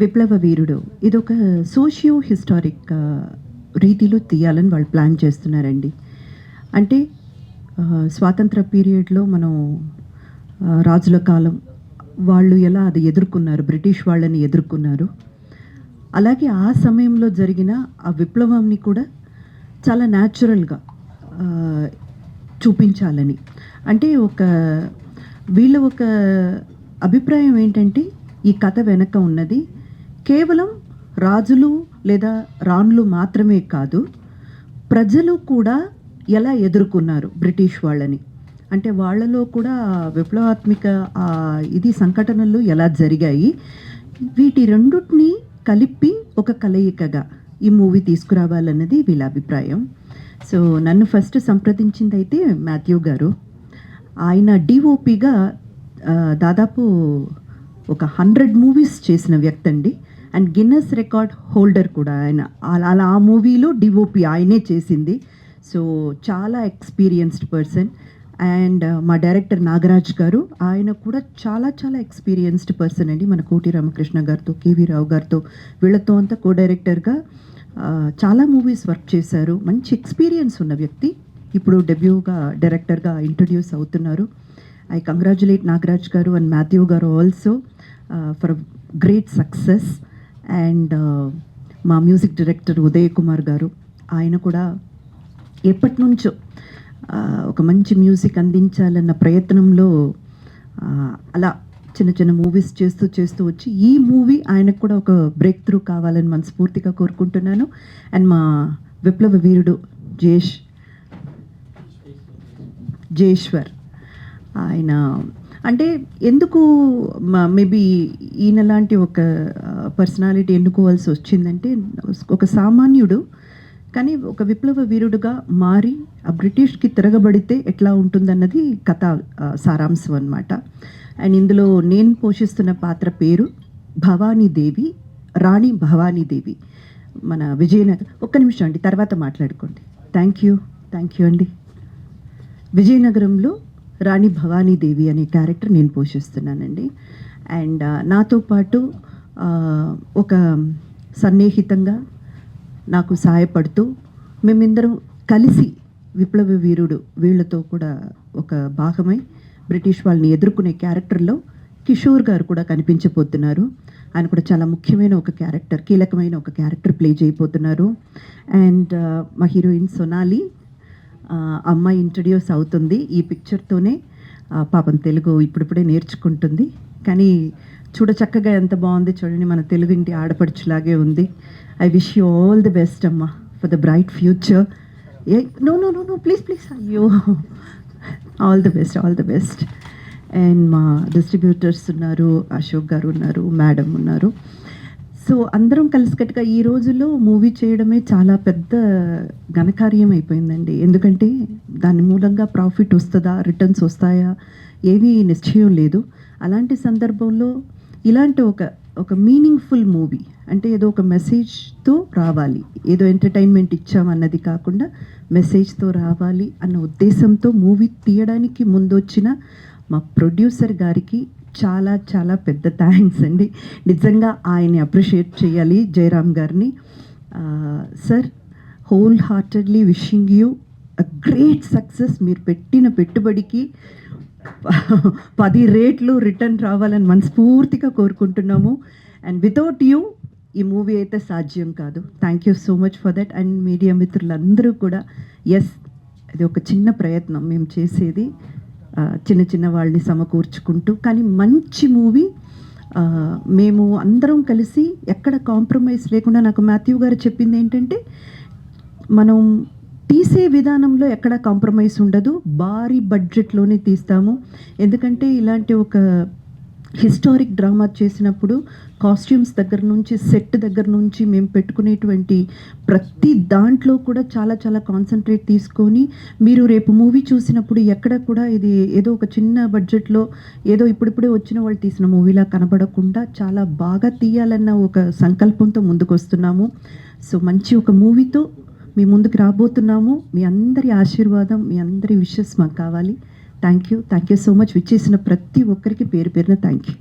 విప్లవ వీరుడు ఇదొక socio historic రీతిలో తీయాలని వాళ్ళు ప్లాన్ చేస్తున్నారండి. అంటే స్వాతంత్ర పీరియడ్లో మనం రాజుల కాలం వాళ్ళు ఎలా అది ఎదుర్కొన్నారు, బ్రిటిష్ వాళ్ళని ఎదుర్కొన్నారు. అలాగే ఆ సమయంలో జరిగిన ఆ విప్లవాన్ని కూడా చాలా న్యాచురల్గా చూపించాలని. అంటే వీళ్ళ ఒక అభిప్రాయం ఏంటంటే ఈ కథ వెనక ఉన్నది కేవలం రాజులు లేదా రాణులు మాత్రమే కాదు, ప్రజలు కూడా ఎలా ఎదుర్కొన్నారు బ్రిటిష్ వాళ్ళని. అంటే వాళ్ళలో కూడా విప్లవాత్మిక ఇది సంఘటనలు ఎలా జరిగాయి, వీటి రెండుటిని కలిపి ఒక కలయికగా ఈ మూవీ తీసుకురావాలన్నది వీళ్ళ అభిప్రాయం. సో నన్ను ఫస్ట్ సంప్రదించింది అయితే మాథ్యూ గారు. ఆయన డిఓపిగా దాదాపు ఒక 100 మూవీస్ చేసిన వ్యక్తి అండి. అండ్ గిన్నెస్ రికార్డ్ హోల్డర్ కూడా ఆయన. అలా ఆ మూవీలో డిఓపి ఆయనే చేసింది. సో చాలా ఎక్స్పీరియన్స్డ్ పర్సన్. అండ్ మా డైరెక్టర్ నాగరాజ్ గారు, ఆయన కూడా చాలా చాలా ఎక్స్పీరియన్స్డ్ పర్సన్ అండి. మన కోటి రామకృష్ణ గారితో, కేవీ రావు గారితో, వీళ్ళతో అంతా కో డైరెక్టర్గా చాలా మూవీస్ వర్క్ చేశారు. మంచి ఎక్స్పీరియన్స్ ఉన్న వ్యక్తి. ఇప్పుడు డెబ్యూగా డైరెక్టర్గా ఇంట్రడ్యూస్ అవుతున్నారు. ఐ కంగ్రాచులేట్ నాగరాజ్ గారు అండ్ మాథ్యూ గారు also for great success. And మా మ్యూజిక్ డైరెక్టర్ ఉదయ్ కుమార్ గారు, ఆయన కూడా ఎప్పటి నుంచో ఒక మంచి మ్యూజిక్ అందించాలన్న ప్రయత్నంలో అలా చిన్న చిన్న మూవీస్ చేస్తూ వచ్చి ఈ మూవీ ఆయనకు కూడా ఒక బ్రేక్ త్రూ కావాలని మనస్ఫూర్తిగా కోరుకుంటున్నాను. అండ్ మా విప్లవ వీరుడు జయేశ్వర్, ఆయన అంటే ఎందుకు మేబీ ఈయన లాంటి ఒక పర్సనాలిటీ ఎన్నుకోవాల్సి వచ్చిందంటే, ఒక సామాన్యుడు కానీ ఒక విప్లవ వీరుడుగా మారి ఆ బ్రిటిష్కి తిరగబడితే ఎట్లా ఉంటుందన్నది కథ సారాంశం అన్నమాట. అండ్ ఇందులో నేను పోషిస్తున్న పాత్ర పేరు భవానీదేవి, రాణి భవానీదేవి. మన విజయనగరం. ఒక్క నిమిషం అండి, తర్వాత మాట్లాడుకోండి. థ్యాంక్ యూ అండి. విజయనగరంలో రాణి భవానీదేవి అనే క్యారెక్టర్ నేను పోషిస్తున్నానండి. అండ్ నాతో పాటు ఒక సన్నిహితంగా నాకు సహాయపడుతూ మేమిద్దరం కలిసి విప్లవ వీరుడు వీళ్ళతో కూడా ఒక భాగమై బ్రిటిష్ వాళ్ళని ఎదుర్కొనే క్యారెక్టర్లో కిషోర్ గారు కూడా కనిపించబోతున్నారు. ఆయన కూడా చాలా ముఖ్యమైన ఒక క్యారెక్టర్, కీలకమైన ఒక క్యారెక్టర్ ప్లే చేయబోతున్నారు. అండ్ మా హీరోయిన్ సొనాలి, అమ్మాయి ఇంట్రడ్యూస్ అవుతుంది ఈ పిక్చర్తోనే. పాపం తెలుగు ఇప్పుడిప్పుడే నేర్చుకుంటుంది, కానీ చూడ చక్కగా ఎంత బాగుంది చూడండి, మన తెలుగు ఇంటి ఆడపడుచులాగే ఉంది. I wish you all the best అమ్మా for the bright future. No please అయ్యో, ఆల్ ది బెస్ట్. అండ్ మా డిస్ట్రిబ్యూటర్స్ ఉన్నారు, అశోక్ గారు ఉన్నారు, మేడం ఉన్నారు. సో అందరం కలిసికట్టుగా ఈ రోజుల్లో మూవీ చేయడమే చాలా పెద్ద ఘనకార్యం అయిపోయిందండి. ఎందుకంటే దాని మూలంగా ప్రాఫిట్ వస్తుందా, రిటర్న్స్ వస్తాయా, ఏమీ నిశ్చయం లేదు. అలాంటి సందర్భంలో ఇలాంటి ఒక మీనింగ్ఫుల్ మూవీ, అంటే ఏదో ఒక మెసేజ్తో రావాలి, ఏదో ఎంటర్టైన్మెంట్ ఇచ్చామన్నది కాకుండా మెసేజ్తో రావాలి అన్న ఉద్దేశంతో మూవీ తీయడానికి ముందొచ్చిన మా ప్రొడ్యూసర్ గారికి చాలా చాలా పెద్ద థ్యాంక్స్ అండి. నిజంగా ఆయన్ని అప్రిషియేట్ చేయాలి, జయరామ్ గారిని. Sir, whole heartedly wishing you a great success. మీరు పెట్టిన పెట్టుబడికి 10 రేట్లు రిటర్న్ రావాలని మనస్ఫూర్తిగా కోరుకుంటున్నాము. అండ్ వితౌట్ యూ ఈ మూవీ అయితే సాధ్యం కాదు. Thank you so much for that. And media మిత్రులందరూ కూడా, ఎస్, ఇది ఒక చిన్న ప్రయత్నం మేము చేసేది, చిన్న వాళ్ళని సమకూర్చుకుంటూ, కానీ మంచి మూవీ. మేము అందరం కలిసి ఎక్కడ కాంప్రమైజ్ లేకుండా, నాకు మాథ్యూ గారు చెప్పింది ఏంటంటే, మనం తీసే విధానంలో ఎక్కడ కాంప్రమైజ్ ఉండదు, భారీ బడ్జెట్లోనే తీస్తాము. ఎందుకంటే ఇలాంటి ఒక హిస్టారిక్ డ్రామా చేసినప్పుడు కాస్ట్యూమ్స్ దగ్గర నుంచి, సెట్ దగ్గర నుంచి మేము పెట్టుకునేటువంటి ప్రతి దాంట్లో కూడా చాలా చాలా కాన్సన్ట్రేట్ తీసుకొని, మీరు రేపు మూవీ చూసినప్పుడు ఎక్కడ కూడా ఇది ఏదో ఒక చిన్న బడ్జెట్లో ఏదో ఇప్పుడిప్పుడే వచ్చిన వాళ్ళు తీసిన మూవీలా కనబడకుండా చాలా బాగా తీయాలన్న ఒక సంకల్పంతో ముందుకు వస్తున్నాము. సో మంచి ఒక మూవీతో మీ ముందుకు రాబోతున్నాము. మీ అందరి ఆశీర్వాదం, మీ అందరి విషెస్ మాకు కావాలి. Thank you so much. విచ్చేసిన ప్రతి ఒక్కరికి పేరు పేరున థ్యాంక్ యూ.